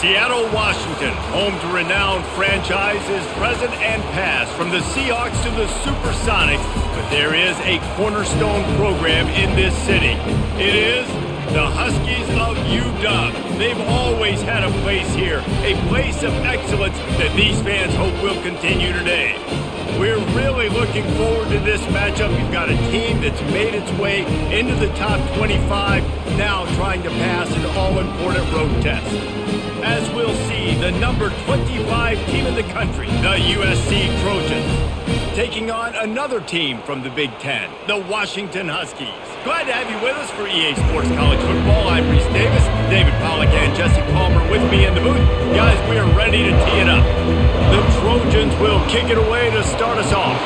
Seattle, Washington, home to renowned franchises present and past, from the Seahawks to the Supersonics, but there is a cornerstone program in this city. It is the Huskies of UW. They've always had a place here, a place of excellence that these fans hope will continue today. We're really looking forward to this matchup. You've got a team that's made its way into the top 25, now trying to pass an all-important road test. As we'll see, the number 25 team in the country, the USC Trojans, taking on another team from the Big Ten, the Washington Huskies. Glad to have you with us for EA Sports College Football. I'm Reese Davis, David Pollack and Jesse Palmer with me in the booth. Guys, we are ready to tee it up. The Trojans will kick it away to start us off.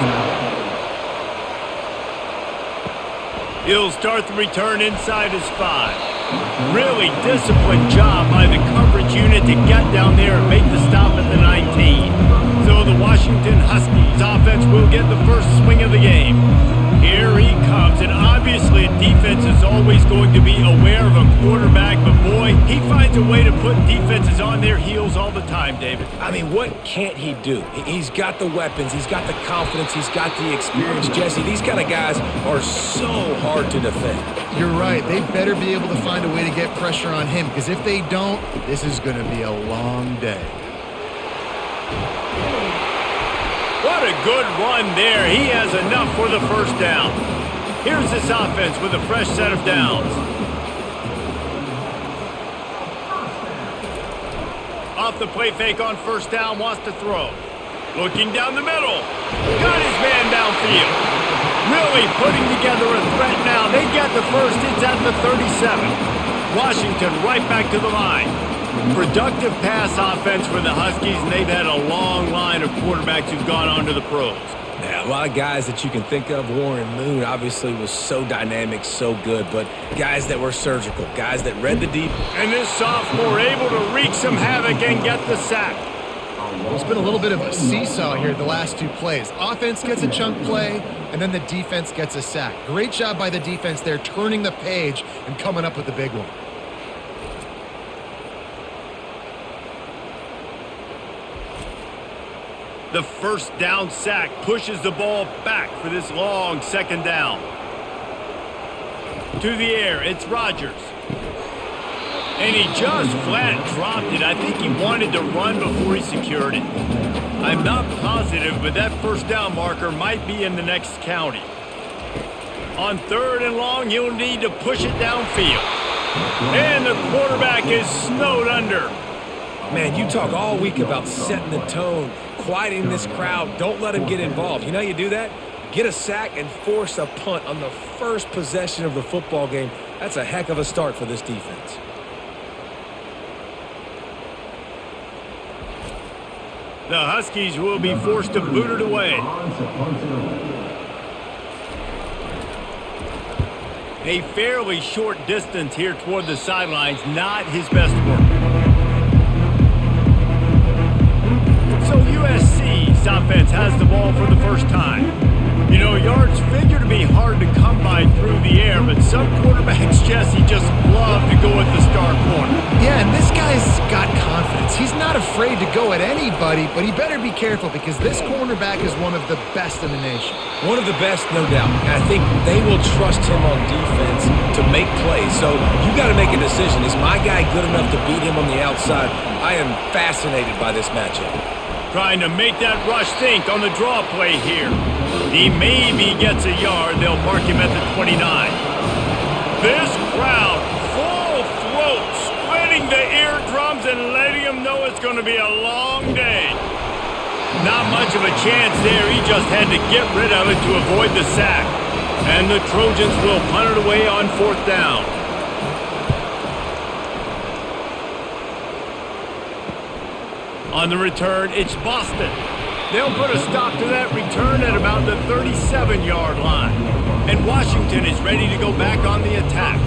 He'll start the return inside his 5. Really disciplined job by the coverage unit to get down there and make the stop at the 19. So the Washington Huskies offense will get the first swing of the game. Here he comes, and obviously a defense is always going to be aware of a quarterback, but boy, he finds a way to put defenses on their heels all the time, David. I mean, what can't he do? He's got the weapons, he's got the confidence, he's got the experience. Jesse, these kind of guys are so hard to defend. You're right. They better be able to find a way to get pressure on him, because if they don't, this is going to be a long day. What a good run there. He has enough for the first down. Here's this offense with a fresh set of downs. Off the play fake on first down, wants to throw. Looking down the middle. Got his man downfield. Really putting together a threat now. They get the first. It's at the 37. Washington right back to the line. Productive pass offense for the Huskies, and they've had a long line of quarterbacks who've gone on to the pros. Yeah, a lot of guys that you can think of. Warren Moon obviously was so dynamic, so good, but guys that were surgical, guys that read the deep. And this sophomore able to wreak some havoc and get the sack. It's been a little bit of a seesaw here the last two plays. Offense gets a chunk play, and then the defense gets a sack. Great job by the defense there, turning the page and coming up with the big one. The first down sack pushes the ball back for this long second down. To the air, it's Rogers. And he just flat dropped it. I think he wanted to run before he secured it. I'm not positive, but that first down marker might be in the next county. On third and long, he'll need to push it downfield. And the quarterback is snowed under. Man, you talk all week about setting the tone, quieting this crowd. Don't let him get involved. You know how you do that? Get a sack and force a punt on the first possession of the football game. That's a heck of a start for this defense. The Huskies will be forced to boot it away. A fairly short distance here toward the sidelines, not his best work. So USC's offense has the ball for the first time. You know, yards figure to be hard to come by through the air, but some quarterbacks, Jesse, just love to go at the star corner. Yeah, and this guy's got confidence. He's not afraid to go at anybody, but he better be careful because this cornerback is one of the best in the nation. One of the best, no doubt. And I think they will trust him on defense to make plays. So you got to make a decision. Is my guy good enough to beat him on the outside? I am fascinated by this matchup. Trying to make that rush think on the draw play here. He maybe gets a yard. They'll mark him at the 29. This crowd, full throat, splitting the eardrums and letting him know it's going to be a long day. Not much of a chance there. He just had to get rid of it to avoid the sack. And the Trojans will punt it away on fourth down. On the return, it's Boston. They'll put a stop to that return at about the 37-yard line. And Washington is ready to go back on the attack.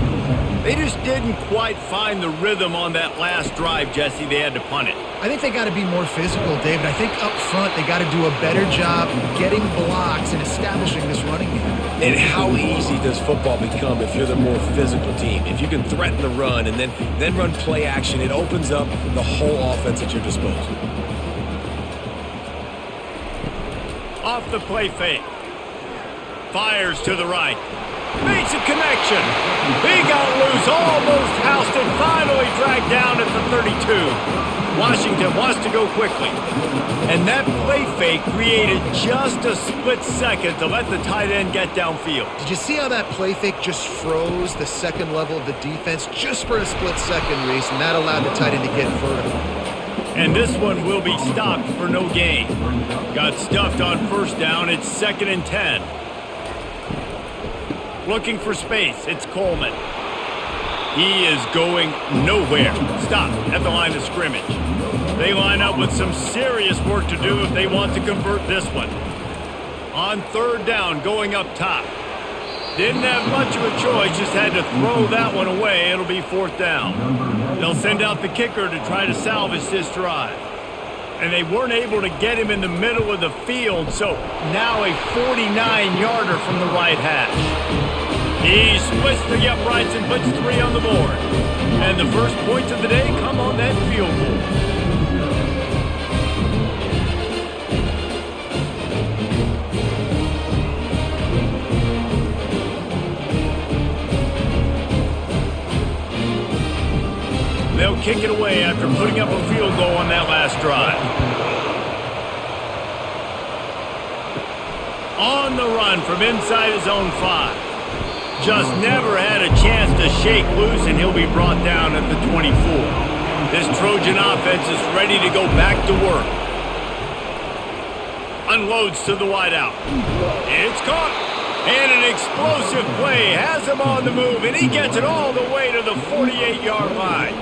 They just didn't quite find the rhythm on that last drive, Jesse. They had to punt it. I think they got to be more physical, David. I think up front they got to do a better job getting blocks and establishing this running game. And how easy does football become if you're the more physical team? If you can threaten the run and then run play action, it opens up the whole offense at your disposal. Off the play fake. Fires to the right. Makes a connection. He got loose, almost housed it, finally dragged down at the 32. Washington wants to go quickly. And that play fake created just a split second to let the tight end get downfield. Did you see how that play fake just froze the second level of the defense just for a split second, Reese, and that allowed the tight end to get vertical? And this one will be stopped for no gain. Got stuffed on first down. It's 2nd and 10. Looking for space. It's Coleman. He is going nowhere. Stopped at the line of scrimmage. They line up with some serious work to do if they want to convert this one. On 3rd down, going up top. Didn't have much of a choice, just had to throw that one away. It'll be 4th down. They'll send out the kicker to try to salvage this drive. And they weren't able to get him in the middle of the field, so now a 49-yarder from the right hash. He splits the uprights and puts 3 on the board. And the first points of the day come on that field goal. They'll kick it away after putting up a field goal on that last drive. On the run from inside his own 5. Just never had a chance to shake loose, and he'll be brought down at the 24. This Trojan offense is ready to go back to work. Unloads to the wideout. It's caught. And an explosive play has him on the move, and he gets it all the way to the 48-yard line.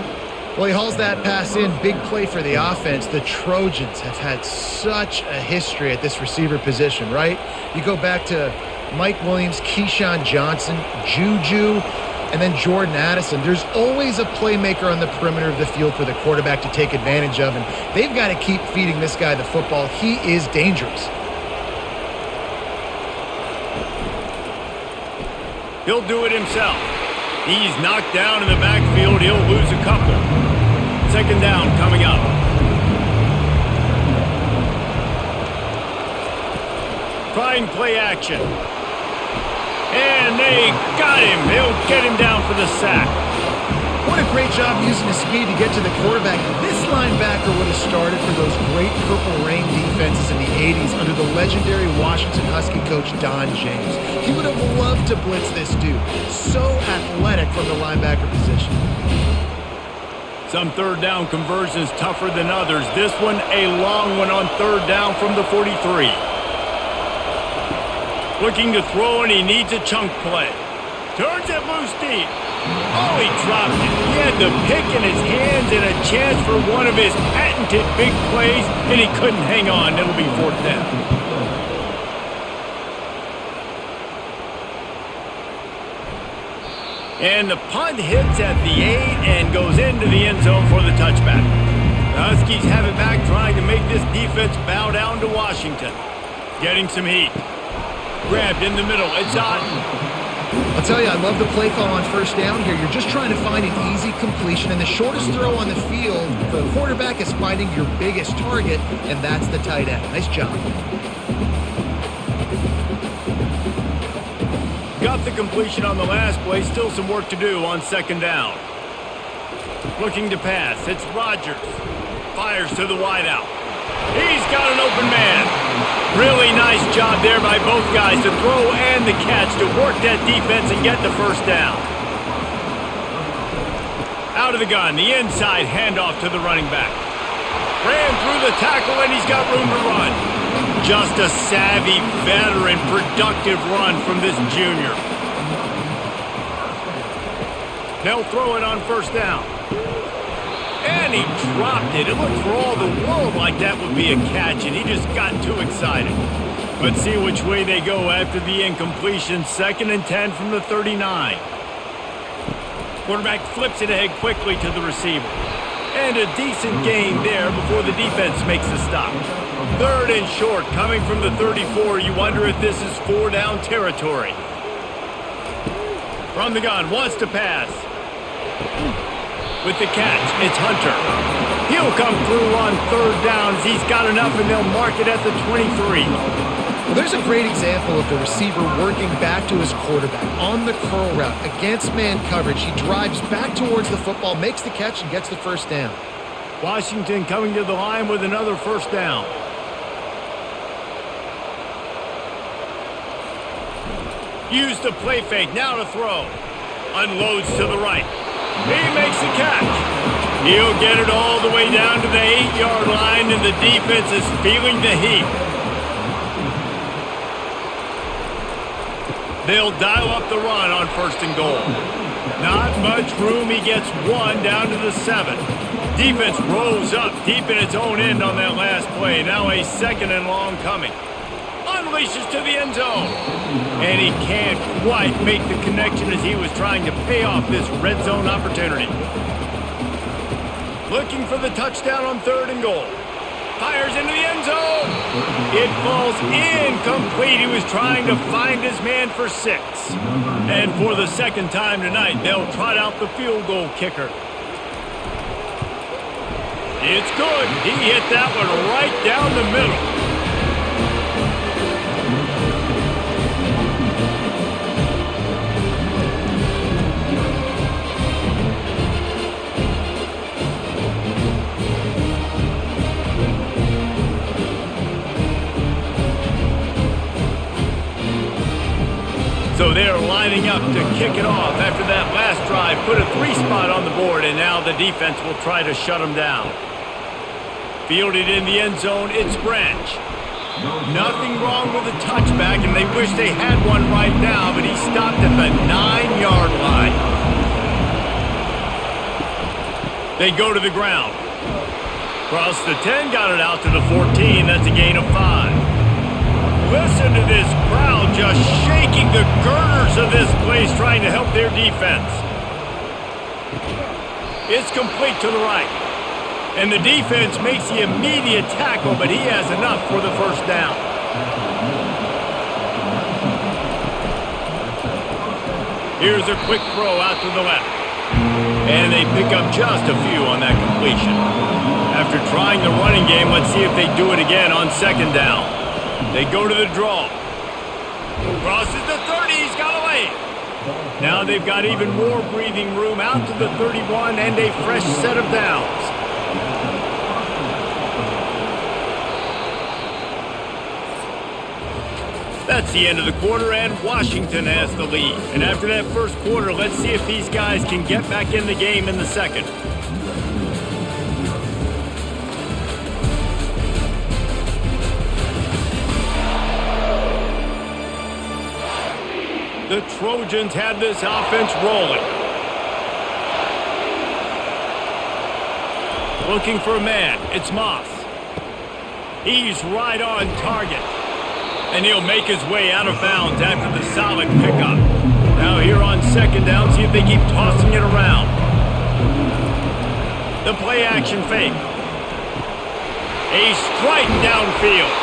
Well, he hauls that pass in. Big play for the offense. The Trojans have had such a history at this receiver position, right? You go back to Mike Williams, Keyshawn Johnson, Juju, and then Jordan Addison. There's always a playmaker on the perimeter of the field for the quarterback to take advantage of, and they've got to keep feeding this guy the football. He is dangerous. He'll do it himself. He's knocked down in the backfield. He'll lose a couple. 2nd down coming up. Trying play action. And they got him. They'll get him down for the sack. What a great job using his speed to get to the quarterback. This linebacker would have started for those great Purple Rain defenses in the 80s under the legendary Washington Husky coach Don James. He would have loved to blitz this dude. So athletic from the linebacker position. Some 3rd down conversions tougher than others. This one a long one on 3rd down from the 43. Looking to throw, and he needs a chunk play. Turns it loose deep. Oh, he dropped it. He had the pick in his hands and a chance for one of his patented big plays, and he couldn't hang on. It'll be 4th down. And the punt hits at the 8 and goes into the end zone for the touchback. The Huskies have it back, trying to make this defense bow down to Washington. Getting some heat. Grabbed in the middle. It's Otten. I'll tell you, I love the play call on 1st down here. You're just trying to find an easy completion, and the shortest throw on the field for the quarterback is finding your biggest target, and that's the tight end. Nice job. Got the completion on the last play. Still some work to do on 2nd down. Looking to pass. It's Rogers. Fires to the wideout. He's got an open man. Really nice job there by both guys to throw and the catch to work that defense and get the 1st down. Out of the gun, the inside handoff to the running back. Ran through the tackle, and he's got room to run. Just a savvy, veteran, productive run from this junior. They'll throw it on 1st down. And he dropped it. It looked for all the world like that would be a catch, and he just got too excited. Let's see which way they go after the incompletion. 2nd and 10 from the 39. Quarterback flips it ahead quickly to the receiver. And a decent gain there before the defense makes the stop. 3rd and short coming from the 34. You wonder if this is 4-down territory. From the gun, wants to pass. With the catch, it's Hunter. He'll come through on 3rd down as he's got enough, and they'll mark it at the 23. Well, there's a great example of the receiver working back to his quarterback on the curl route against man coverage. He drives back towards the football, makes the catch, and gets the 1st down. Washington coming to the line with another 1st down. Use the play fake, now to throw. Unloads to the right. He makes the catch. He'll get it all the way down to the 8-yard line, and the defense is feeling the heat. They'll dial up the run on 1st and goal. Not much room. He gets 1 down to the 7. Defense rolls up deep in its own end on that last play. Now a 2nd and long coming. Unleashes to the end zone. And he can't quite make the connection as he was trying to pay off this red zone opportunity. Looking for the touchdown on 3rd and goal. Fires into the end zone. It falls incomplete. He was trying to find his man for 6. And for the 2nd time tonight, they'll trot out the field goal kicker. It's good. He hit that one right down the middle. So they're lining up to kick it off after that last drive. Put a 3-spot on the board, and now the defense will try to shut them down. Fielded in the end zone, it's Branch. Nothing wrong with the touchback, and they wish they had one right now, but he stopped at the 9-yard line. They go to the ground. Cross the 10, got it out to the 14. That's a gain of 5. Listen to this crowd just shaking the girders of this place, trying to help their defense. It's complete to the right. And the defense makes the immediate tackle, but he has enough for the 1st down. Here's a quick throw out to the left. And they pick up just a few on that completion. After trying the running game, let's see if they do it again on 2nd down. They go to the draw. Crosses the 30. He's got away. Now they've got even more breathing room out to the 31 and a fresh set of downs. That's the end of the quarter, and Washington has the lead. And after that 1st quarter, let's see if these guys can get back in the game in the 2nd. The Trojans had this offense rolling. Looking for a man. It's Moss. He's right on target. And he'll make his way out of bounds after the solid pickup. Now here on 2nd down, see if they keep tossing it around. The play action fake. A strike downfield.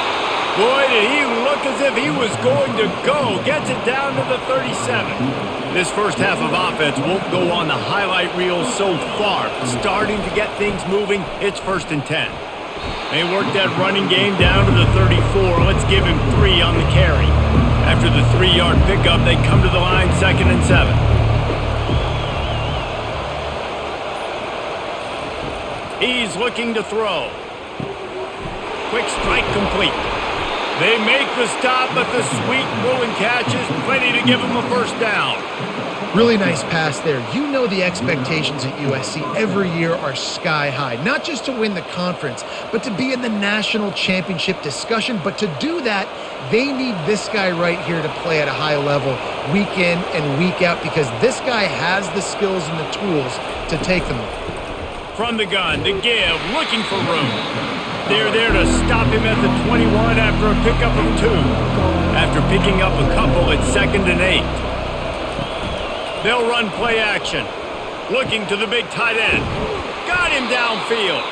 Boy, did he look as if he was going to go. Gets it down to the 37. This 1st half of offense won't go on the highlight reel so far. Starting to get things moving. It's 1st and 10. They work that running game down to the 34. Let's give him 3 on the carry. After the 3-yard pickup, they come to the line 2nd and 7. He's looking to throw. Quick strike complete. They make the stop, but the sweet rolling catch is plenty to give them a 1st down. Really nice pass there. You know the expectations at USC every year are sky high. Not just to win the conference, but to be in the national championship discussion. But to do that, they need this guy right here to play at a high level week in and week out, because this guy has the skills and the tools to take them. From the gun, the give, looking for room. They're there to stop him at the 21 after a pickup of 2. After picking up a couple, it's 2nd and 8. They'll run play action. Looking to the big tight end. Got him downfield.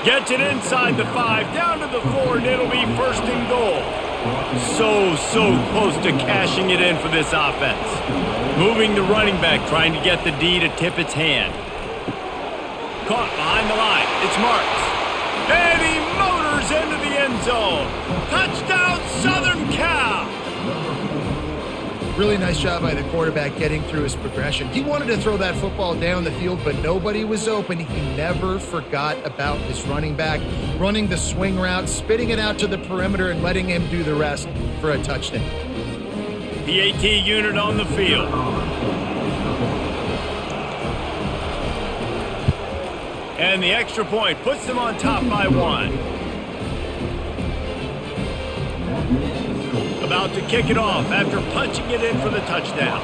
Gets it inside the 5, down to the 4, and it'll be first and goal. So close to cashing it in for this offense. Moving the running back, trying to get the D to tip its hand. Caught behind the line. It's Marks. And he motors into the end zone. Touchdown, Southern Cal! Really nice job by the quarterback getting through his progression. He wanted to throw that football down the field, but nobody was open. He never forgot about his running back, running the swing route, spitting it out to the perimeter, and letting him do the rest for a touchdown. PAT unit on the field. And the extra point puts them on top by 1. About to kick it off after punching it in for the touchdown.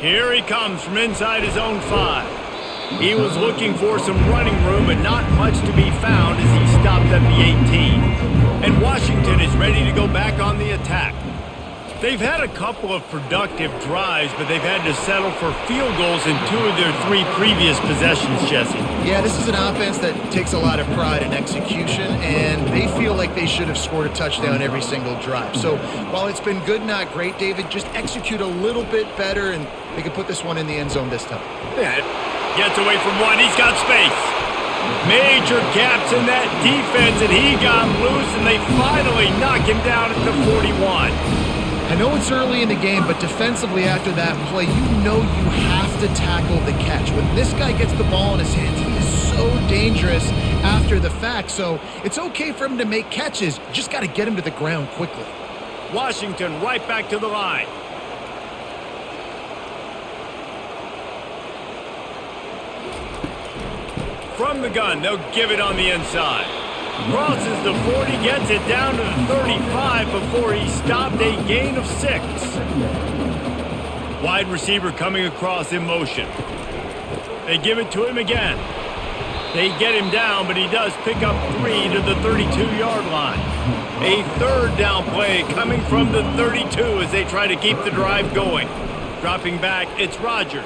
Here he comes from inside his own 5. He was looking for some running room, but not much to be found as he stopped at the 18. And Washington is ready to go back on the attack. They've had a couple of productive drives, but they've had to settle for field goals in 2 of their 3 previous possessions, Jesse. Yeah, this is an offense that takes a lot of pride in execution, and they feel like they should have scored a touchdown every single drive. So while it's been good, not great, David, just execute a little bit better, and they can put this one in the end zone this time. Yeah, gets away from 1. He's got space. Major gaps in that defense, and he got loose, and they finally knock him down at the 41. I know it's early in the game, but defensively after that play, you know you have to tackle the catch. When this guy gets the ball in his hands, he is so dangerous after the fact. So it's okay for him to make catches. You just got to get him to the ground quickly. Washington right back to the line. From the gun, they'll give it on the inside. Crosses the 40, gets it down to the 35 before he stopped, a gain of 6. Wide receiver coming across in motion. They give it to him again. They get him down, but he does pick up 3 to the 32-yard line. A third down play coming from the 32 as they try to keep the drive going. Dropping back, it's Rogers.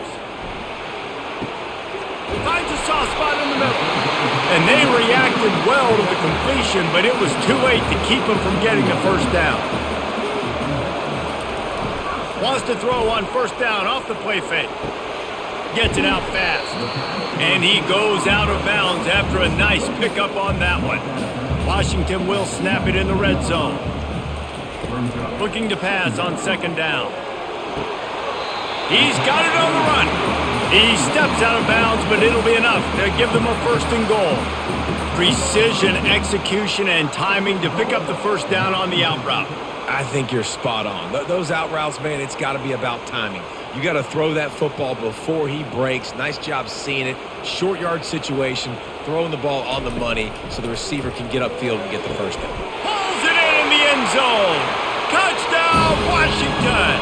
Finds a soft spot in the middle. And they reacted well to the completion, but it was too late to keep him from getting the first down. Wants to throw on first down off the play fake. Gets it out fast. And he goes out of bounds after a nice pickup on that one. Washington will snap it in the red zone. Looking to pass on second down. He's got it on the run. He steps out of bounds, but it'll be enough to give them a first and goal. Precision, execution, and timing to pick up the first down on the out route. I think you're spot on. Those out routes, man, it's got to be about timing. You got to throw that football before he breaks. Nice job seeing it. Short yard situation, throwing the ball on the money so the receiver can get upfield and get the first down. Pulls it in the end zone. Touchdown, Washington!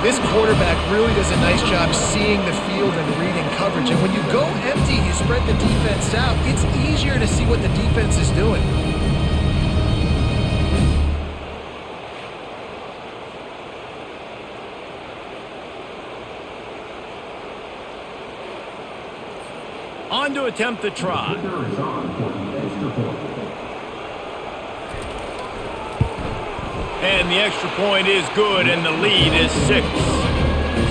This quarterback really does a nice job seeing the field and reading coverage. And when you go empty, you spread the defense out, it's easier to see what the defense is doing. On to attempt the try. And the extra point is good, and the lead is 6.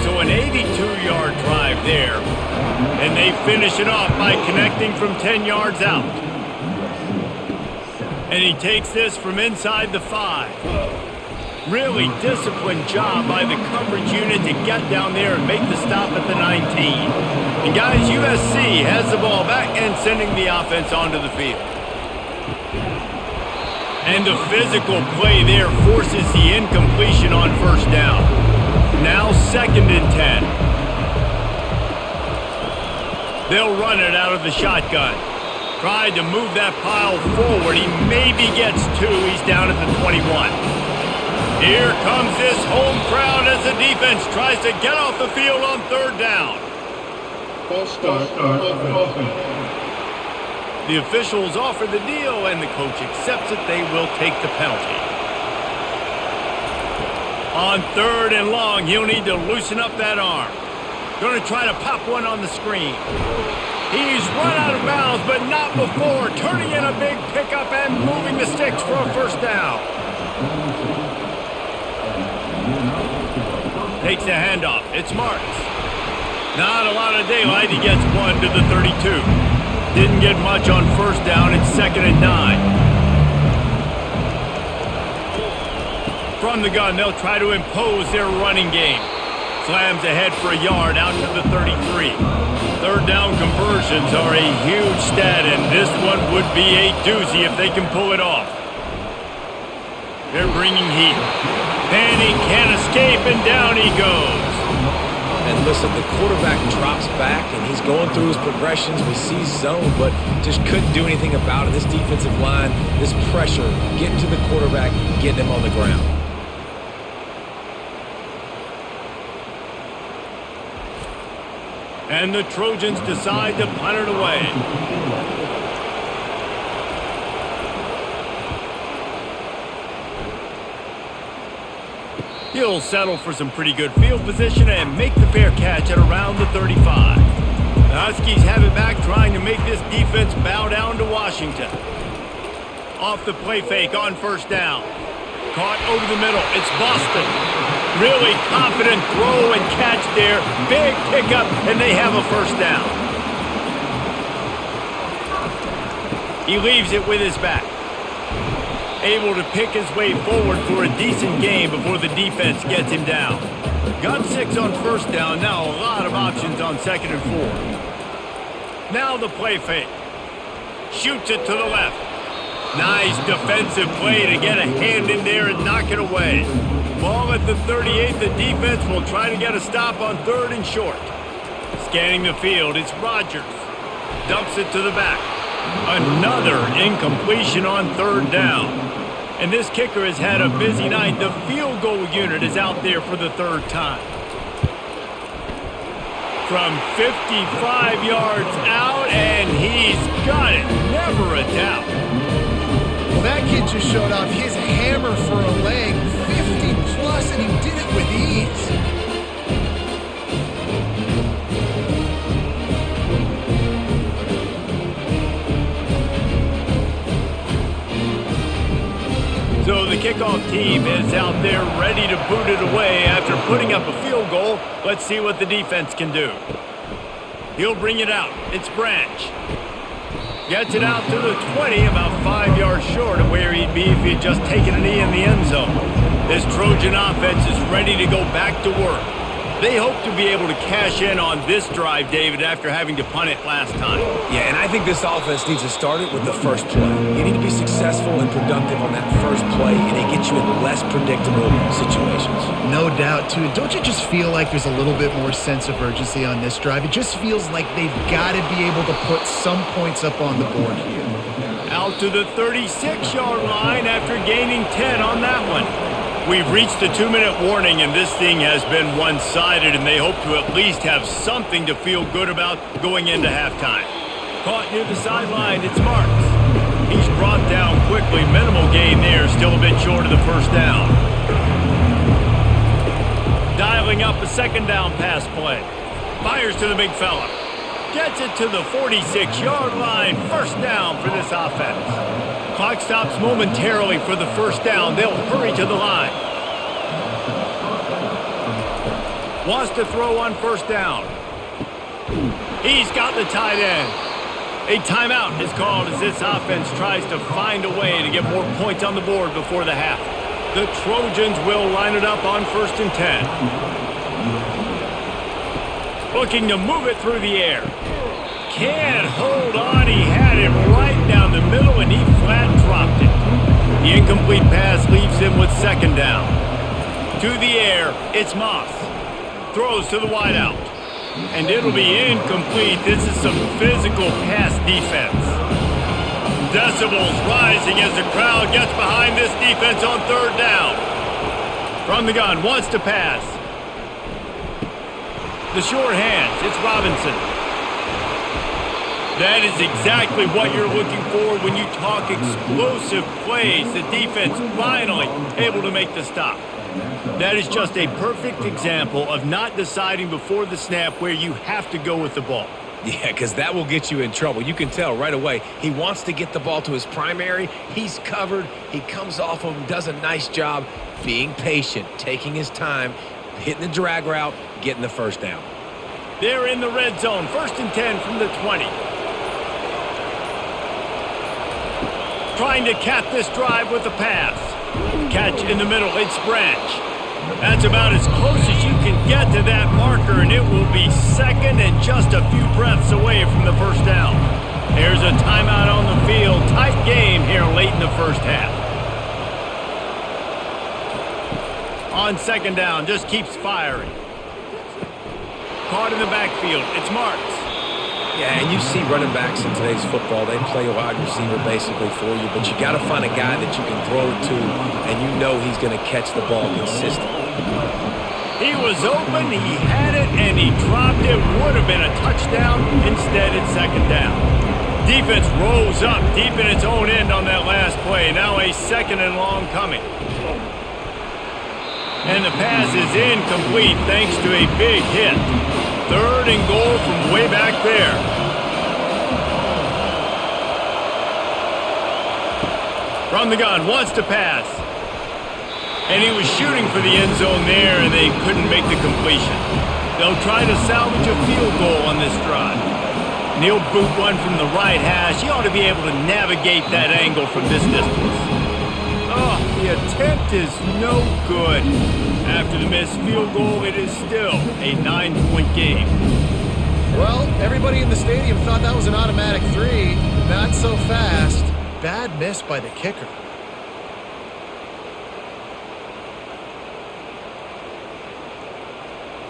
So an 82-yard drive there. And they finish it off by connecting from 10 yards out. And he takes this from inside the 5. Really disciplined job by the coverage unit to get down there and make the stop at the 19. And guys, USC has the ball back and sending the offense onto the field. And the physical play there forces the incompletion on first down. Now 2nd and 10. They'll run it out of the shotgun. Tried to move that pile forward. He maybe gets 2. He's down at the 21. Here comes this home crowd as the defense tries to get off the field on 3rd down. False start of offense. The officials offer the deal, and the coach accepts it. They will take the penalty. On 3rd and long, he'll need to loosen up that arm. Going to try to pop one on the screen. He's run out of bounds, but not before. Turning in a big pickup and moving the sticks for a first down. Takes the handoff. It's Marks. Not a lot of daylight. He gets one to the 32. Didn't get much on first down. It's 2nd and 9. From the gun, they'll try to impose their running game. Slams ahead for a yard out to the 33. 3rd down conversions are a huge stat, and this one would be a doozy if they can pull it off. They're bringing heat. And he can't escape, and down he goes. And listen, the quarterback drops back, and he's going through his progressions. We see zone, but just couldn't do anything about it. This defensive line, this pressure, getting to the quarterback, getting him on the ground. And the Trojans decide to punt it away. He'll settle for some pretty good field position and make the fair catch at around the 35. The Huskies have it back, trying to make this defense bow down to Washington. Off the play fake on first down. Caught over the middle. It's Boston. Really confident throw and catch there. Big pickup, and they have a first down. He leaves it with his back. Able to pick his way forward for a decent game before the defense gets him down. Got 6 on first down. Now a lot of options on 2nd and 4. Now the play fake. Shoots it to the left. Nice defensive play to get a hand in there and knock it away. Ball at the 38. The defense will try to get a stop on 3rd and short. Scanning the field, it's Rogers. Dumps it to the back. Another incompletion on 3rd down. And this kicker has had a busy night. The field goal unit is out there for the 3rd time. From 55 yards out, and he's got it. Never a doubt. Well, that kid just showed off his hammer for a leg. 50 plus, and he did it with ease. So the kickoff team is out there ready to boot it away after putting up a field goal. Let's see what the defense can do. He'll bring it out. It's Branch. Gets it out to the 20, about 5 yards short of where he'd be if he'd just taken a knee in the end zone. This Trojan offense is ready to go back to work. They hope to be able to cash in on this drive, David, after having to punt it last time. Yeah, and I think this offense needs to start it with the first play. You need to be successful and productive on that first play, and it gets you in less predictable situations. No doubt, too. Don't you just feel like there's a little bit more sense of urgency on this drive? It just feels like they've got to be able to put some points up on the board here. Out to the 36-yard line after gaining 10 on that one. We've reached the 2-minute warning, and this thing has been one-sided, and they hope to at least have something to feel good about going into halftime. Caught near the sideline, it's Marks. He's brought down quickly. Minimal gain there, still a bit short of the first down. Dialing up a 2nd down pass play. Fires to the big fella. Gets it to the 46-yard line. First down for this offense. Clock stops momentarily for the first down. They'll hurry to the line. Wants to throw on first down. He's got the tight end. A timeout is called as this offense tries to find a way to get more points on the board before the half. The Trojans will line it up on 1st and 10. Looking to move it through the air. Can't hold on. He had it right down the middle, and he flat dropped it. The incomplete pass leaves him with 2nd down. To the air, it's Moss. Throws to the wideout. And it'll be incomplete. This is some physical pass defense. Decibels rising as the crowd gets behind this defense on 3rd down. From the gun, wants to pass. The short hands, it's Robinson. That is exactly what you're looking for when you talk explosive plays. The defense finally able to make the stop. That is just a perfect example of not deciding before the snap where you have to go with the ball. Yeah, because that will get you in trouble. You can tell right away he wants to get the ball to his primary. He's covered. He comes off of him, does a nice job being patient, taking his time, hitting the drag route, getting the first down. They're in the red zone. 1st and 10 from the 20. Trying to cap this drive with a pass. Catch in the middle. It's Branch. That's about as close as you can get to that marker, and it will be second and just a few breaths away from the first down. There's a timeout on the field. Tight game here late in the first half. On 2nd down, just keeps firing. Caught in the backfield. It's Marks. Yeah, and you see running backs in today's football, they play a wide receiver basically for you, but you got to find a guy that you can throw it to, and you know he's going to catch the ball consistently. He was open, he had it, and he dropped it. Would have been a touchdown. Instead, it's 2nd down. Defense rolls up deep in its own end on that last play. Now a 2nd and long coming. And the pass is incomplete thanks to a big hit. 3rd and goal from way back there. From the gun, wants to pass. And he was shooting for the end zone there, and they couldn't make the completion. They'll try to salvage a field goal on this drive. And he'll boot one from the right hash. He ought to be able to navigate that angle from this distance. Oh, the attempt is no good. After the missed field goal, it is still a 9-point game. Well, everybody in the stadium thought that was an automatic 3. Not so fast. Bad miss by the kicker.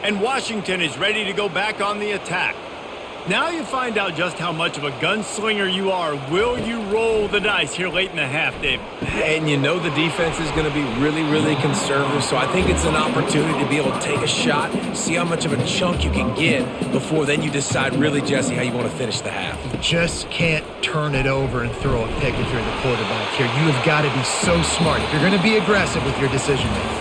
And Washington is ready to go back on the attack. Now you find out just how much of a gunslinger you are. Will you roll the dice here late in the half, Dave? And you know the defense is going to be really, really conservative, so I think it's an opportunity to be able to take a shot, see how much of a chunk you can get before then you decide really, Jesse, how you want to finish the half. You just can't turn it over and throw a pick if you're the quarterback here. You have got to be so smart if you're going to be aggressive with your decision-making.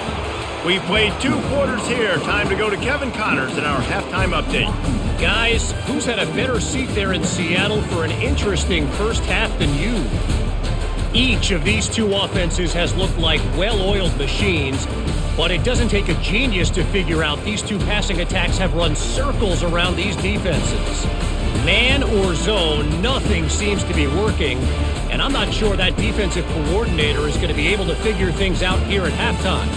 We've played 2 quarters here. Time to go to Kevin Connors in our halftime update. Guys, who's had a better seat there in Seattle for an interesting first half than you? Each of these 2 offenses has looked like well-oiled machines, but it doesn't take a genius to figure out these 2 passing attacks have run circles around these defenses. Man or zone, nothing seems to be working, and I'm not sure that defensive coordinator is going to be able to figure things out here at halftime.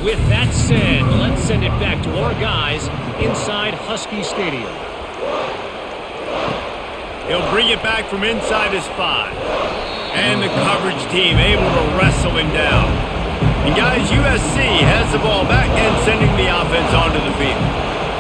With that said, let's send it back to our guys inside Husky Stadium. He'll bring it back from inside his 5. And the coverage team able to wrestle him down. And guys, USC has the ball back and sending the offense onto the field.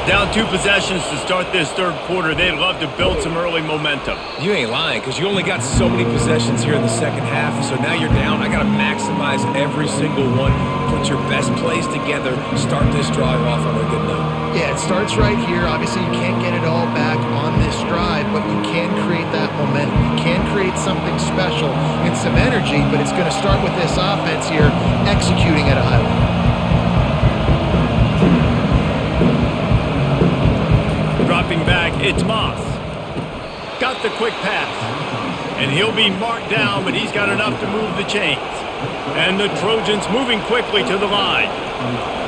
Down 2 possessions to start this 3rd quarter. They'd love to build some early momentum. You ain't lying, because you only got so many possessions here in the 2nd half, so now you're down. I got to maximize every single one. Put your best plays together. Start this drive off on a good note. Yeah, it starts right here. Obviously, you can't get it all back on this drive, but you can create that momentum. You can create something special and some energy, but it's going to start with this offense here executing at a high level. Dropping back, it's Moss. Got the quick pass. And he'll be marked down, but he's got enough to move the chains. And the Trojans moving quickly to the line.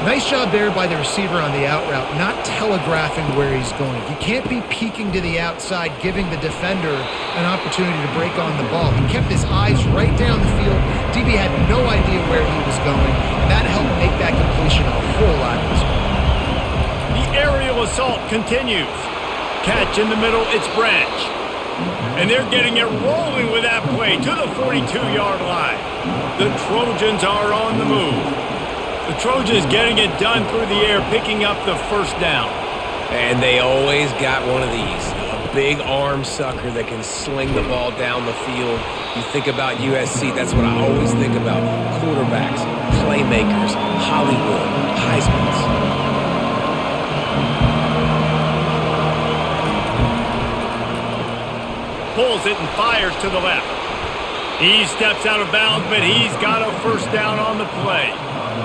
Nice job there by the receiver on the out route, not telegraphing where he's going. You can't be peeking to the outside, giving the defender an opportunity to break on the ball. He kept his eyes right down the field. DB had no idea where he was going, and that helped make that completion a whole lot easier. The aerial assault continues. Catch in the middle, it's Branch. And they're getting it rolling with that play to the 42-yard line. The Trojans are on the move. The Trojans getting it done through the air, picking up the first down. And they always got one of these. A big arm sucker that can sling the ball down the field. You think about USC, that's what I always think about. Quarterbacks, playmakers, Hollywood, Heismans. Pulls it and fires to the left. He steps out of bounds, but he's got a first down on the play.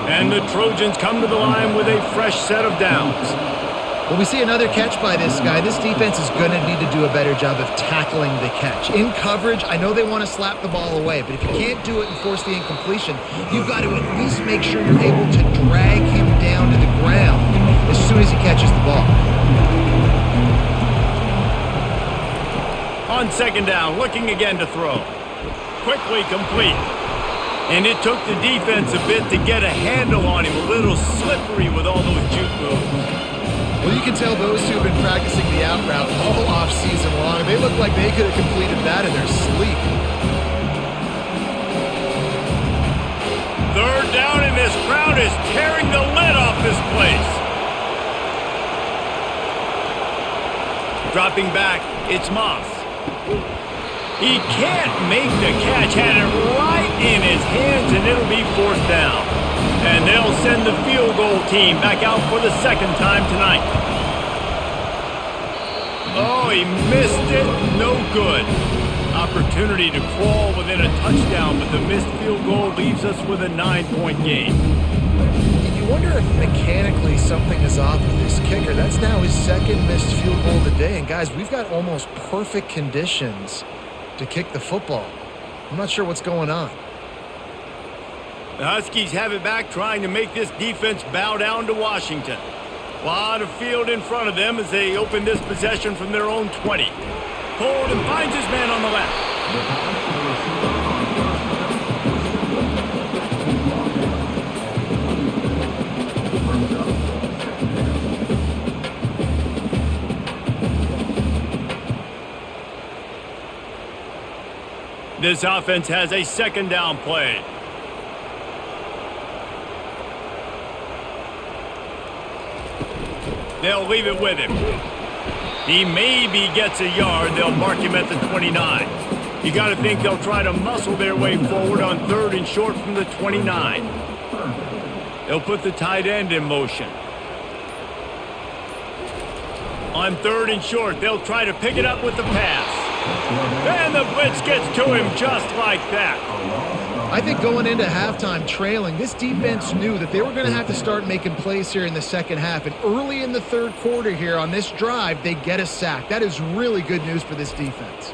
And the Trojans come to the line with a fresh set of downs. Well, we see another catch by this guy. This defense is going to need to do a better job of tackling the catch. In coverage, I know they want to slap the ball away, but if you can't do it and force the incompletion, you've got to at least make sure you're able to drag him down to the ground as soon as he catches the ball. On second down, looking again to throw. Quickly complete. And it took the defense a bit to get a handle on him. A little slippery with all those juke moves. Well, you can tell those two have been practicing the out route all off-season long. They look like they could have completed that in their sleep. Third down, and this crowd is tearing the lid off this place. Dropping back, it's Moss. He can't make the catch. Had it right in his hands, and it'll be fourth down. And they'll send the field goal team back out for the second time tonight. Oh, he missed it. No good. Opportunity to crawl within a touchdown, but the missed field goal leaves us with a 9-point game. You wonder if mechanically something is off with this kicker. That's now his second missed field goal of the day. And guys, we've got almost perfect conditions to kick the football. I'm not sure what's going on. The Huskies have it back, trying to make this defense bow down to Washington. A lot of field in front of them as they open this possession from their own 20. Hold and finds his man on the left. This offense has a second down play. They'll leave it with him. He maybe gets a yard. They'll mark him at the 29. You got to think they'll try to muscle their way forward on third and short from the 29. They'll put the tight end in motion. On third and short, they'll try to pick it up with the pass. And the blitz gets to him just like that. I think going into halftime trailing, this defense knew that they were going to have to start making plays here in the second half. And early in the third quarter here on this drive, they get a sack. That is really good news for this defense.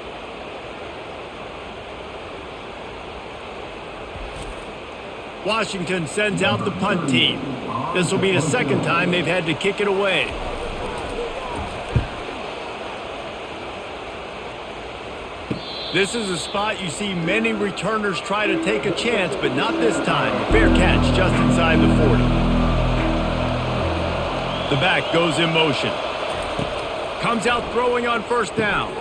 Washington sends out the punt team. This will be the second time they've had to kick it away. This is a spot you see many returners try to take a chance, but not this time. A fair catch just inside the 40. The back goes in motion. Comes out throwing on first down.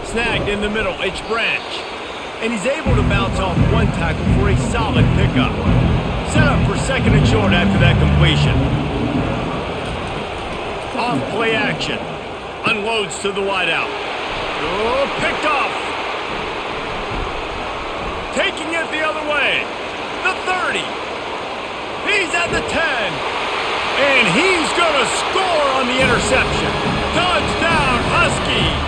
Snagged in the middle, it's Branch. And he's able to bounce off one tackle for a solid pickup. Set up for second and short after that completion. Off play action. Unloads to the wideout. Oh, picked off. Taking it the other way. The 30. He's at the 10. And he's going to score on the interception. Touchdown, Huskies.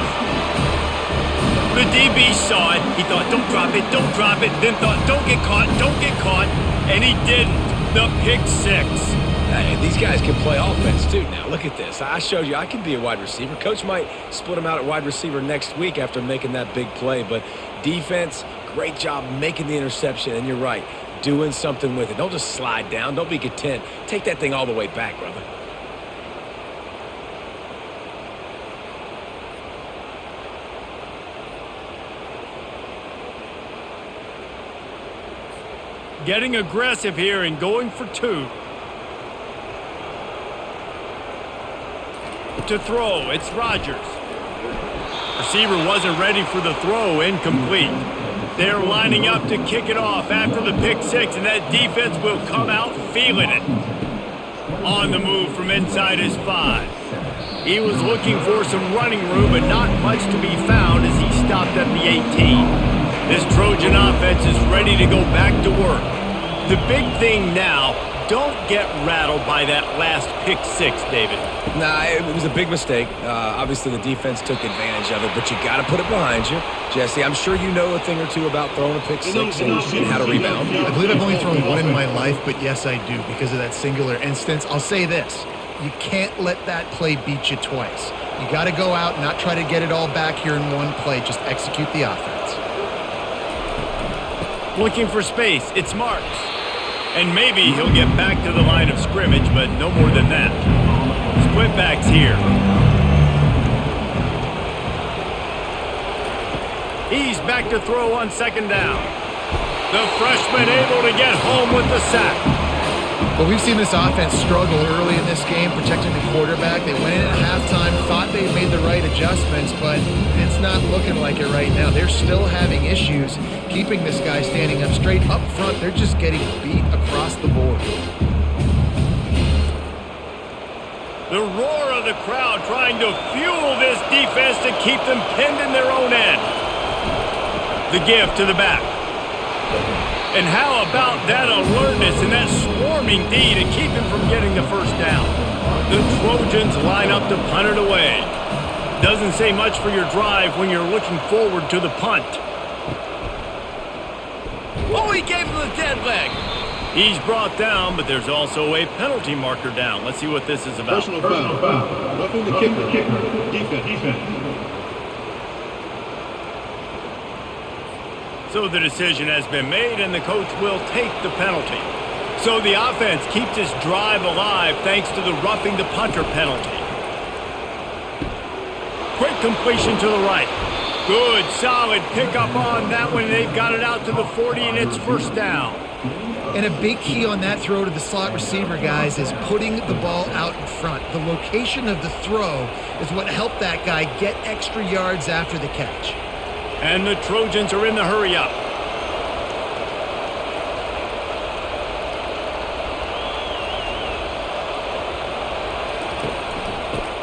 The DB saw it. He thought, don't drop it, don't drop it. Then thought, don't get caught, don't get caught. And he didn't. The pick six. Hey, these guys can play offense, too. Now, look at this. I showed you I can be a wide receiver. Coach might split him out at wide receiver next week after making that big play. But defense, great job making the interception. And you're right, doing something with it. Don't just slide down. Don't be content. Take that thing all the way back, brother. Getting aggressive here and going for two. To throw, it's Rogers. Receiver wasn't ready for the throw, incomplete. They're lining up to kick it off after the pick six, and that defense will come out feeling it. On the move from inside his 5. He was looking for some running room, but not much to be found as he stopped at the 18. This Trojan offense is ready to go back to work. The big thing now, don't get rattled by that last pick six, David. Nah, it was a big mistake. Obviously, the defense took advantage of it, but you got to put it behind you. Jesse, I'm sure you know a thing or two about throwing a pick six and how to rebound. I believe I've only thrown one in my life, but yes, I do because of that singular instance. I'll say this. You can't let that play beat you twice. You got to go out and not try to get it all back here in one play. Just execute the offense. Looking for space. It's Marks. And maybe he'll get back to the line of scrimmage, but no more than that. Split backs here. He's back to throw on second down. The freshman able to get home with the sack. Well, we've seen this offense struggle early in this game, protecting the quarterback. They went in at halftime, thought they made the right adjustments, but it's not looking like it right now. They're still having issues keeping this guy standing up straight. Up front, they're just getting beat across the board. The roar of the crowd trying to fuel this defense to keep them pinned in their own end. The give to the back. And how about that alertness and that swarming D to keep him from getting the first down? The Trojans line up to punt it away. Doesn't say much for your drive when you're looking forward to the punt. Oh, he gave him the dead leg. He's brought down, but there's also a penalty marker down. Let's see what this is about. Personal foul. Roughing the kicker. Defense. So the decision has been made, and the coach will take the penalty. So the offense keeps its drive alive thanks to the roughing the punter penalty. Quick completion to the right. Good, solid pickup on that one. They've got it out to the 40, and it's first down. And a big key on that throw to the slot receiver, guys, is putting the ball out in front. The location of the throw is what helped that guy get extra yards after the catch. And the Trojans are in the hurry-up.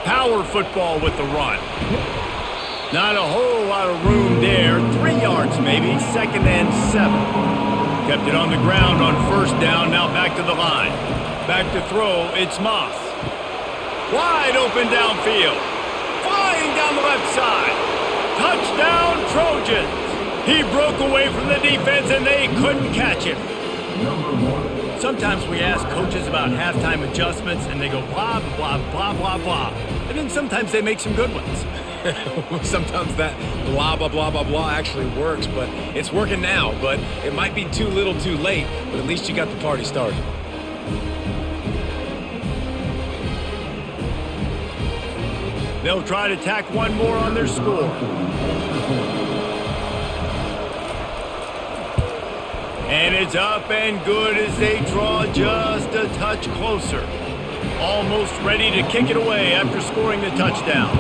Power football with the run. Not a whole lot of room there. 3 yards maybe, second and 7. Kept it on the ground on first down, now back to the line. Back to throw, it's Moss. Wide open downfield. Flying down the left side. Touchdown, Trojans! He broke away from the defense and they couldn't catch him. Sometimes we ask coaches about halftime adjustments and they go blah, blah, blah, blah, blah. And then sometimes they make some good ones. Sometimes that blah, blah, blah, blah, blah actually works, but it's working now. But it might be too little too late, but at least you got the party started. They'll try to tack one more on their score. And it's up and good as they draw just a touch closer. Almost ready to kick it away after scoring the touchdown.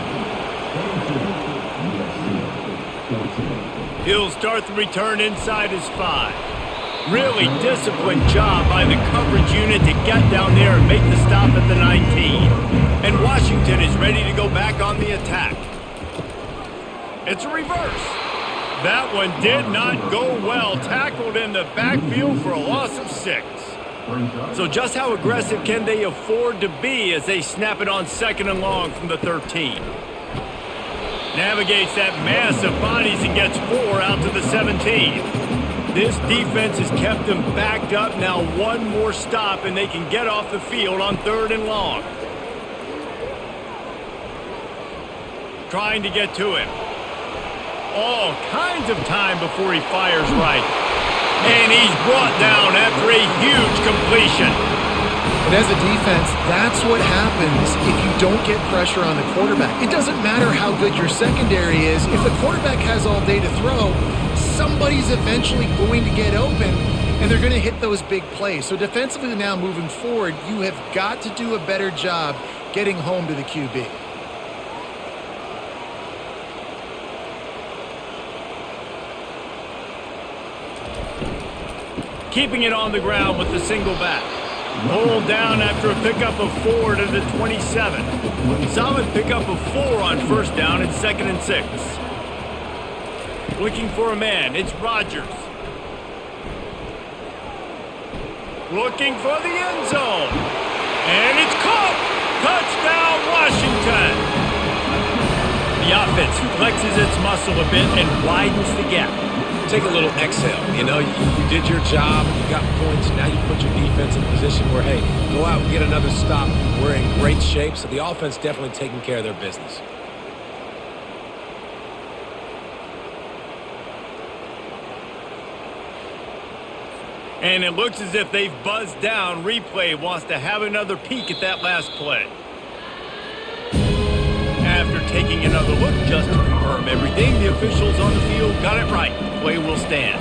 He'll start the return inside his 5. Really disciplined job by the coverage unit to get down there and make the stop at the 19. And Washington is ready to go back on the attack. It's a reverse. That one did not go well. Tackled in the backfield for a loss of 6. So just how aggressive can they afford to be as they snap it on second and long from the 13? Navigates that mass of bodies and gets 4 out to the 17. This defense has kept them backed up. Now one more stop and they can get off the field on third and long. Trying to get to him. All kinds of time before he fires right. And he's brought down after a huge completion. And as a defense, that's what happens if you don't get pressure on the quarterback. It doesn't matter how good your secondary is. If the quarterback has all day to throw, somebody's eventually going to get open, and they're going to hit those big plays. So defensively now moving forward, you have got to do a better job getting home to the QB. Keeping it on the ground with the single back. Pulled down after a pickup of 4 to the 27. Solid pickup of 4 on first down and second and 6. Looking for a man. It's Rogers. looking for the end zone. And it's caught! Touchdown, Washington! The offense flexes its muscle a bit and widens the gap. Take a little exhale. You know, you did your job, you got points, now you put your defense in a position where, hey, go out and get another stop. We're in great shape, so the offense definitely taking care of their business. And it looks as if they've buzzed down. Replay wants to have another peek at that last play. After taking another look just to confirm everything, the officials on the field got it right. The play will stand.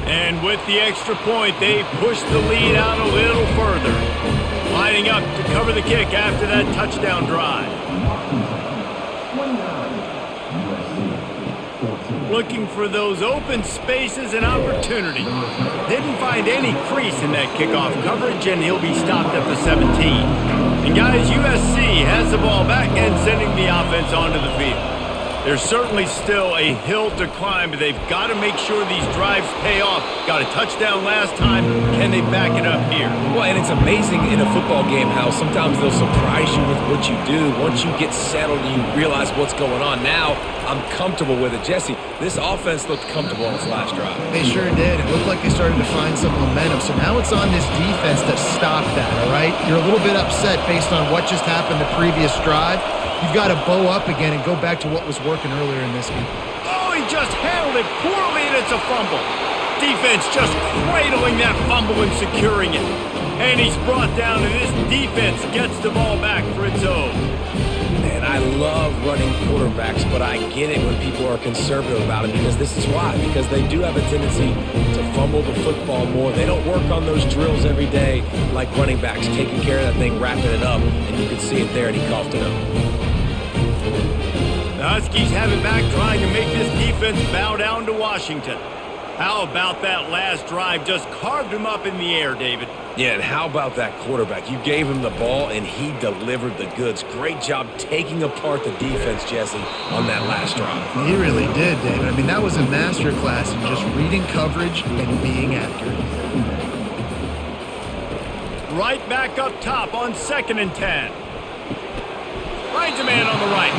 And with the extra point, they push the lead out a little further. Lining up to cover the kick after that touchdown drive. Looking for those open spaces and opportunity. Didn't find any crease in that kickoff coverage, and he'll be stopped at the 17. And guys, USC has the ball back and sending the offense onto the field. There's certainly still a hill to climb, but they've got to make sure these drives pay off. Got a touchdown last time. Can they back it up here? Well, and it's amazing in a football game how sometimes they'll surprise you with what you do. Once you get settled and you realize what's going on, now I'm comfortable with it. Jesse, this offense looked comfortable on its last drive. They sure did. It looked like they started to find some momentum. So now it's on this defense to stop that, all right? You're a little bit upset based on what just happened the previous drive. You've got to bow up again and go back to what was working earlier in this game. Oh, he just handled it poorly, and it's a fumble. Defense just cradling that fumble and securing it. And he's brought down, and this defense gets the ball back for its own. Man, I love running quarterbacks, but I get it when people are conservative about it because this is why. Because they do have a tendency to fumble the football more. They don't work on those drills every day like running backs, taking care of that thing, wrapping it up, and you can see it there, and he coughed it up. The Huskies have it back, trying to make this defense bow down to Washington. How about that last drive? Just carved him up in the air, David. Yeah, and how about that quarterback? You gave him the ball, and he delivered the goods. Great job taking apart the defense, Jesse, on that last drive. He really did, David. I mean, that was a masterclass in just reading coverage and being accurate. Right back up top on 2nd and 10. Finds a man on the right.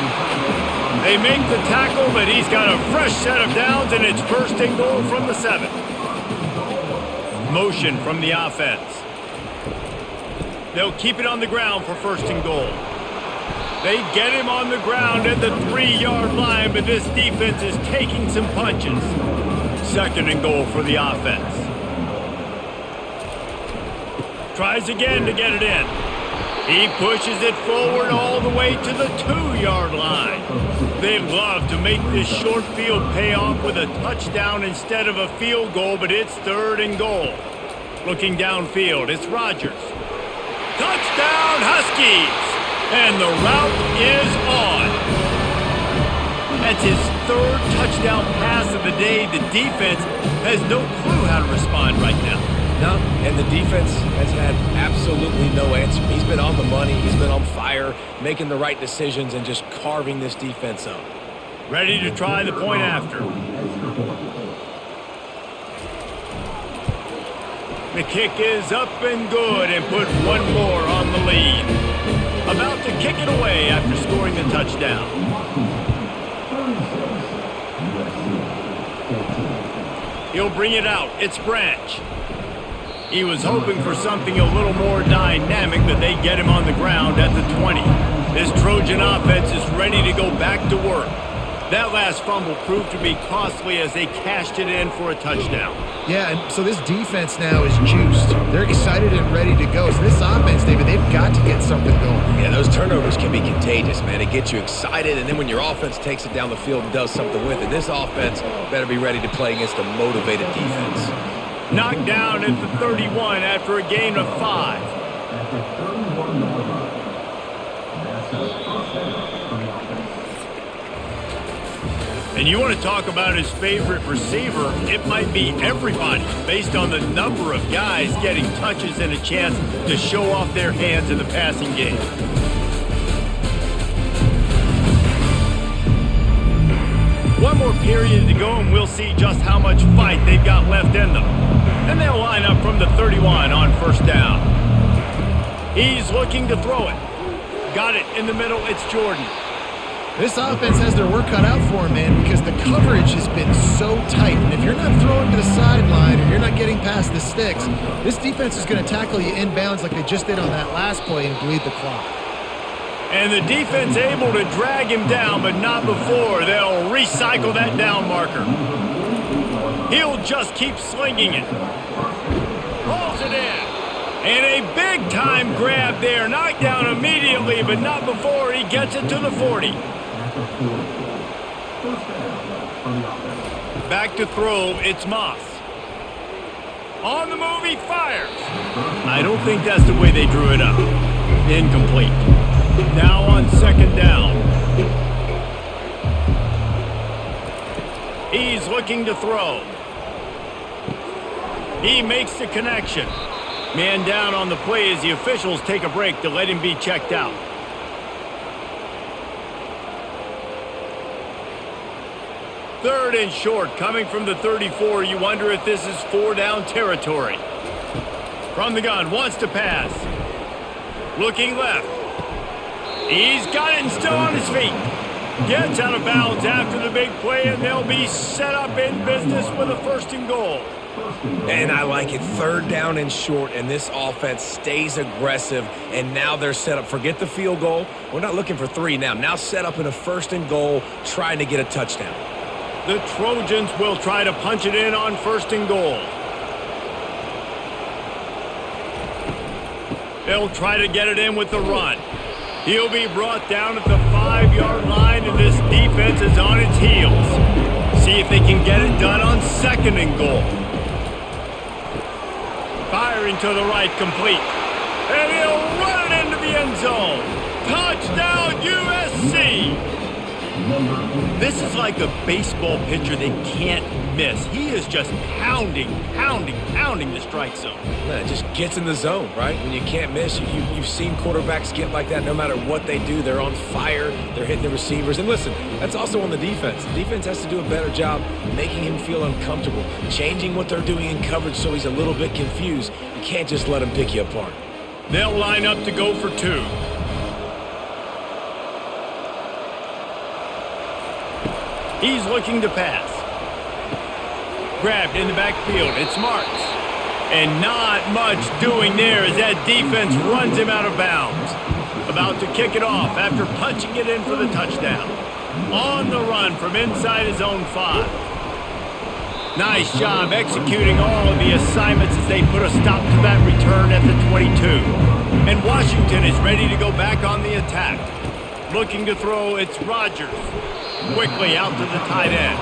They make the tackle, but he's got a fresh set of downs, and it's 1st and goal from the 7. Motion from the offense. They'll keep it on the ground for 1st and goal. They get him on the ground at the 3-yard line, but this defense is taking some punches. 2nd and goal for the offense. Tries again to get it in. He pushes it forward all the way to the 2-yard line. They love to make this short field pay off with a touchdown instead of a field goal, but it's 3rd and goal. Looking downfield, it's Rogers. Touchdown, Huskies! And the route is on. That's his 3rd touchdown pass of the day. The defense has no clue how to respond right now. No, and the defense has had absolutely no answer. He's been on the money. He's been on fire, making the right decisions and just carving this defense up. Ready to try the point after. The kick is up and good and put one more on the lead. About to kick it away after scoring the touchdown. He'll bring it out. It's Branch. He was hoping for something a little more dynamic, but they get him on the ground at the 20. This Trojan offense is ready to go back to work. That last fumble proved to be costly as they cashed it in for a touchdown. Yeah, and so this defense now is juiced. They're excited and ready to go. So this offense, David, they've got to get something going. Yeah, those turnovers can be contagious, man. It gets you excited, and then when your offense takes it down the field and does something with it, this offense better be ready to play against a motivated defense. Knocked down at the 31 after a gain of 5. And you want to talk about his favorite receiver, it might be everybody based on the number of guys getting touches and a chance to show off their hands in the passing game. One more period to go, and we'll see just how much fight they've got left in them. And they'll line up from the 31 on first down. He's looking to throw it. Got it in the middle. It's Jordan. This offense has their work cut out for them, man, because the coverage has been so tight. And if you're not throwing to the sideline or you're not getting past the sticks, this defense is going to tackle you inbounds like they just did on that last play and bleed the clock. And the defense able to drag him down, but not before they'll recycle that down marker. He'll just keep slinging it. Pulls it in. And a big-time grab there. Knocked down immediately, but not before he gets it to the 40. Back to throw, it's Moss. On the move, he fires. I don't think that's the way they drew it up. Incomplete. Now on second down. He's looking to throw. He makes the connection. Man down on the play as the officials take a break to let him be checked out. Third and short, coming from the 34. You wonder if this is 4-down territory. From the gun, wants to pass. Looking left. He's got it and still on his feet. Gets out of bounds after the big play, and they'll be set up in business with a first and goal. And I like it. Third down and short, and this offense stays aggressive, and now they're set up. Forget the field goal. We're not looking for 3 now. Now set up in a first and goal, trying to get a touchdown. The Trojans will try to punch it in on first and goal. They'll try to get it in with the run. He'll be brought down at the 5-yard line, and this defense is on its heels. See if they can get it done on second and goal. Firing to the right, complete. And he'll run it into the end zone. Touchdown, USC! This is like a baseball pitcher they can't miss. He is just pounding the strike zone. Man, it just gets in the zone, right? When you can't miss, you've seen quarterbacks get like that no matter what they do. They're on fire. They're hitting the receivers. And listen, that's also on the defense. The defense has to do a better job making him feel uncomfortable, changing what they're doing in coverage so he's a little bit confused. You can't just let him pick you apart. They'll line up to go for 2. He's looking to pass. Grabbed in the backfield. It's Marks. And not much doing there as that defense runs him out of bounds. About to kick it off after punching it in for the touchdown. On the run from inside his own 5. Nice job executing all of the assignments as they put a stop to that return at the 22. And Washington is ready to go back on the attack. Looking to throw, it's Rogers. Quickly out to the tight end.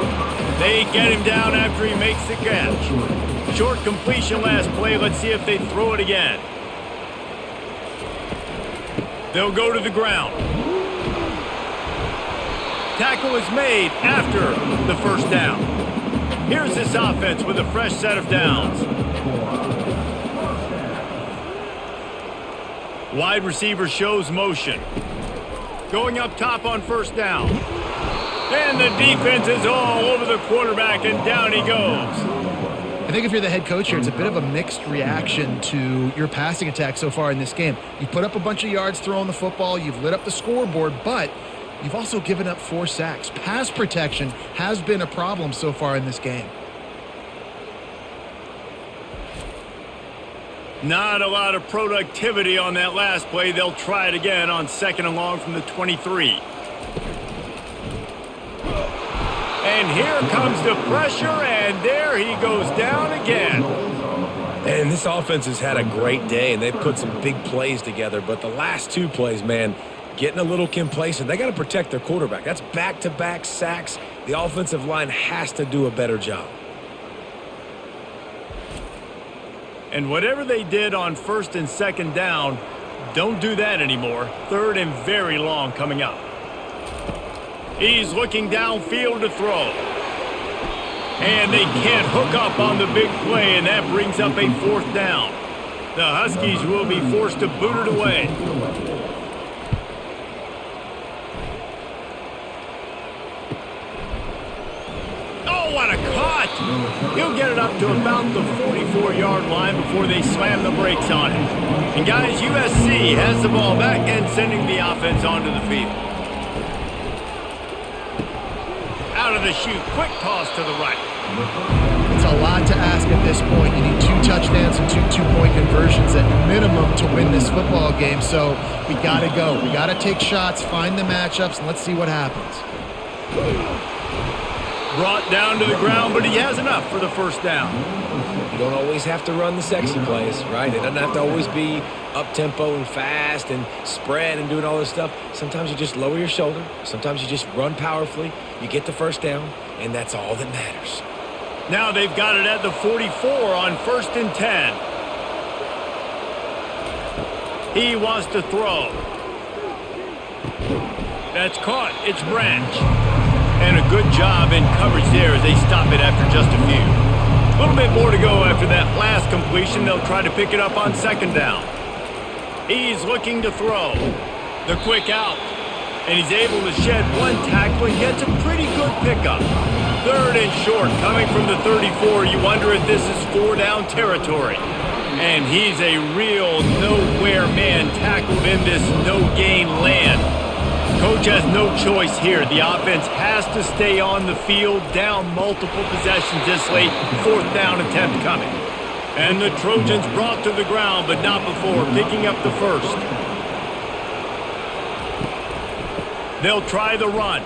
They get him down after he makes the catch. Short completion last play. Let's see if they throw it again. They'll go to the ground. Tackle is made after the first down. Here's this offense with a fresh set of downs. Wide receiver shows motion. Going up top on first down. And the defense is all over the quarterback, and down he goes. I think if you're the head coach here, it's a bit of a mixed reaction to your passing attack so far in this game. You put up a bunch of yards throwing the football, you've lit up the scoreboard, but you've also given up 4 sacks. Pass protection has been a problem so far in this game. Not a lot of productivity on that last play. They'll try it again on second and long from the 23. And here comes the pressure, and there he goes down again. And this offense has had a great day, and they've put some big plays together. But the last 2 plays, man, getting a little complacent. They got to protect their quarterback. That's back-to-back sacks. The offensive line has to do a better job. And whatever they did on first and second down, don't do that anymore. Third and very long coming up. He's looking downfield to throw. And they can't hook up on the big play, and that brings up a 4th down. The Huskies will be forced to boot it away. Oh, what a caught! He'll get it up to about the 44-yard line before they slam the brakes on it. And guys, USC has the ball back and sending the offense onto the field. Out of the chute, quick toss to the right. It's a lot to ask at this point. You need 2 touchdowns and 2 two-point conversions at minimum to win this football game. So we got to go. We got to take shots, find the matchups, and let's see what happens. Brought down to the ground, but he has enough for the first down. You don't always have to run the sexy plays, right? It doesn't have to always be up-tempo and fast and spread and doing all this stuff. Sometimes you just lower your shoulder. Sometimes you just run powerfully. You get the first down, and that's all that matters. Now they've got it at the 44 on 1st and 10. He wants to throw. That's caught. It's Branch. And a good job in coverage there as they stop it after just a few. A little bit more to go after that last completion. They'll try to pick it up on 2nd down. He's looking to throw. The quick out. And he's able to shed 1 tackle and gets a pretty good pickup. 3rd and short coming from the 34. You wonder if this is 4-down territory. And he's a real nowhere man tackled in this no-gain land. Coach has no choice here. The offense has to stay on the field, down multiple possessions this late. 4th down attempt coming. And the Trojans brought to the ground, but not before picking up the first. They'll try the run.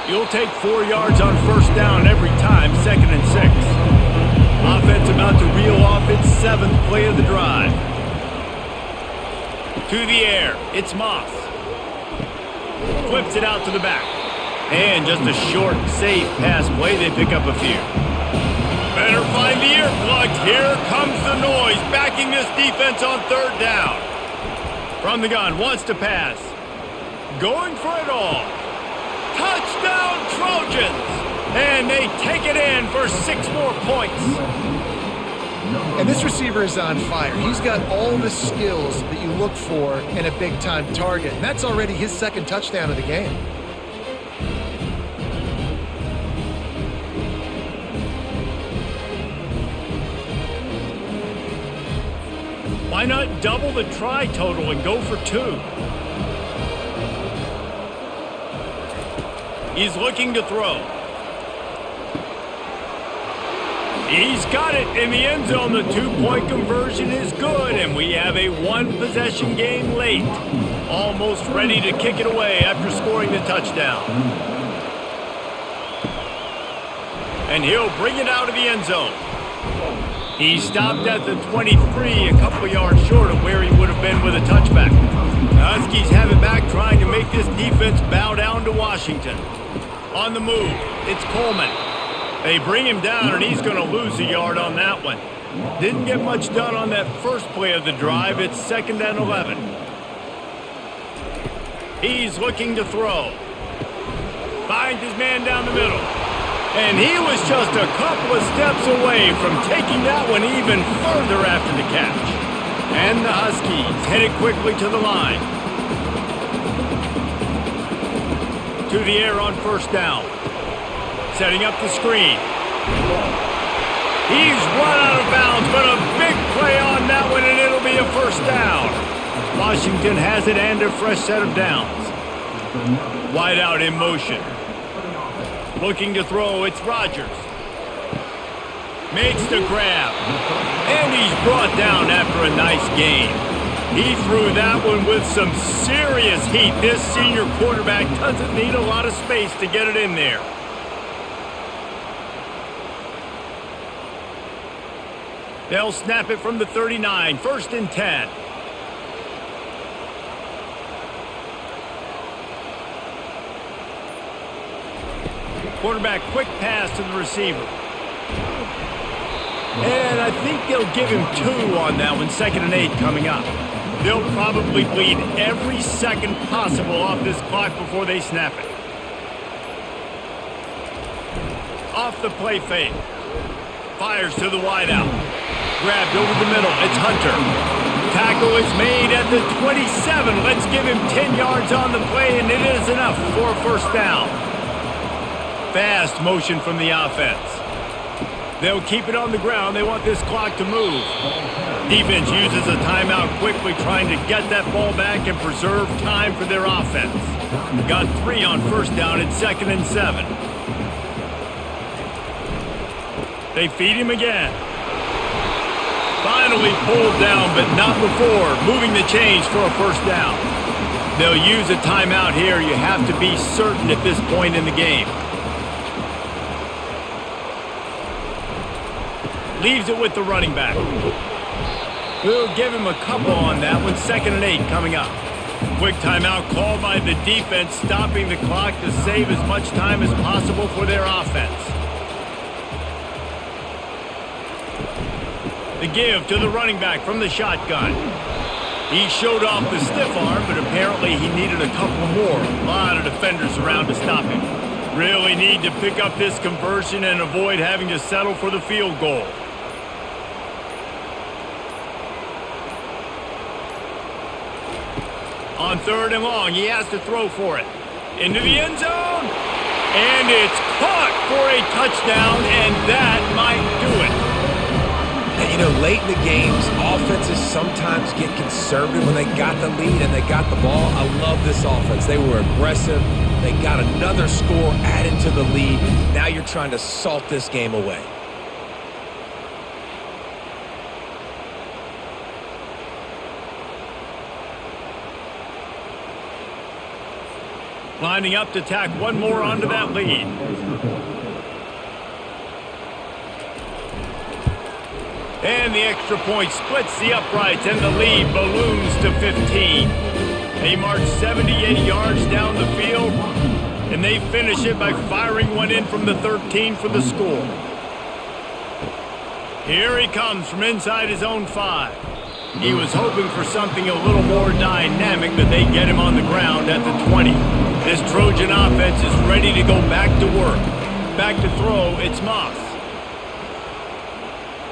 You'll take 4 yards on 1st down every time, 2nd and 6. Offense about to reel off its 7th play of the drive. To the air, it's Moss. Flips it out to the back. And just a short, safe pass play. They pick up a few. Better find the earplugs. Here comes the noise. Backing this defense on 3rd down. From the gun, wants to pass. Going for it all. Touchdown, Trojans! And they take it in for 6 more points. And this receiver is on fire. He's got all the skills that you look for in a big-time target. And that's already his 2nd touchdown of the game. Why not double the try total and go for 2? He's looking to throw. He's got it in the end zone. The 2-point conversion is good, and we have a 1-possession game late. Almost ready to kick it away after scoring the touchdown. And he'll bring it out of the end zone. He stopped at the 23, a couple yards short of where he would have been with a touchback. The Huskies have it back, trying to make this defense bow down to Washington. On the move, it's Coleman. They bring him down, and he's going to lose a yard on that one. Didn't get much done on that first play of the drive. It's 2nd and 11. He's looking to throw. Finds his man down the middle. And he was just a couple of steps away from taking that one even further after the catch. And the Huskies headed quickly to the line. To the air on 1st down. Setting up the screen. He's run out of bounds, but a big play on that one, and it'll be a 1st down. Washington has it and a fresh set of downs. Wide out in motion. Looking to throw, it's Rogers. Makes the grab. And he's brought down after a nice gain. He threw that one with some serious heat. This senior quarterback doesn't need a lot of space to get it in there. They'll snap it from the 39, 1st and 10. Quarterback quick pass to the receiver. And I think they'll give him 2 on that one, 2nd and 8 coming up. They'll probably bleed every second possible off this clock before they snap it. Off the play fake. Fires to the wideout. Grabbed over the middle. It's Hunter. Tackle is made at the 27. Let's give him 10 yards on the play, and it is enough for a 1st down. Fast motion from the offense. They'll keep it on the ground. They want this clock to move. Defense uses a timeout quickly, trying to get that ball back and preserve time for their offense. Got 3 on first down at 2nd and 7. They feed him again. Finally pulled down, but not before moving the chains for a first down. They'll use a timeout here. You have to be certain at this point in the game. Leaves it with the running back. We'll give him a couple on that one. 2nd and 8 coming up. Quick timeout called by the defense, stopping the clock to save as much time as possible for their offense. The give to the running back from the shotgun. He showed off the stiff arm, but apparently he needed a couple more. A lot of defenders around to stop him. Really need to pick up this conversion and avoid having to settle for the field goal. On 3rd and long, he has to throw for it. Into the end zone. And it's caught for a touchdown, and that might do it. And, you know, late in the games, offenses sometimes get conservative when they got the lead and they got the ball. I love this offense. They were aggressive. They got another score added to the lead. Now you're trying to salt this game away. Lining up to tack one more onto that lead. And the extra point splits the uprights, and the lead balloons to 15. They march 78 yards down the field, and they finish it by firing one in from the 13 for the score. Here he comes from inside his own 5. He was hoping for something a little more dynamic, but they get him on the ground at the 20. This Trojan offense is ready to go back to work. Back to throw, it's Moss.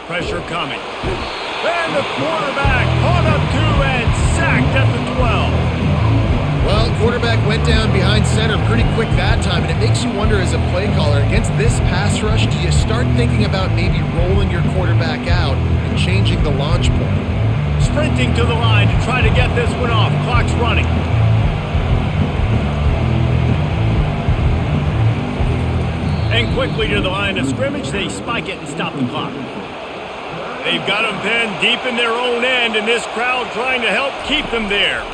Pressure coming. And the quarterback caught up to and sacked at the 12. Well, quarterback went down behind center pretty quick that time, and it makes you wonder as a play caller, against this pass rush, do you start thinking about maybe rolling your quarterback out and changing the launch point? Sprinting to the line to try to get this one off. Clock's running. And quickly to the line of scrimmage, they spike it and stop the clock. They've got them pinned deep in their own end, and this crowd trying to help keep them there.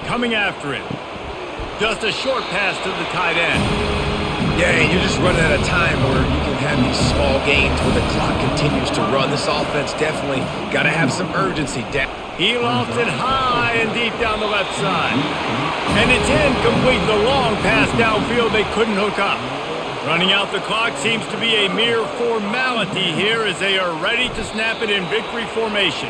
Coming after it. Just a short pass to the tight end. Yeah, and you're just running out of time where you can have these small gains where the clock continues to run. This offense definitely got to have some urgency. He lofts it high and deep down the left side. And it's incomplete. The long pass downfield they couldn't hook up. Running out the clock seems to be a mere formality here as they are ready to snap it in victory formation.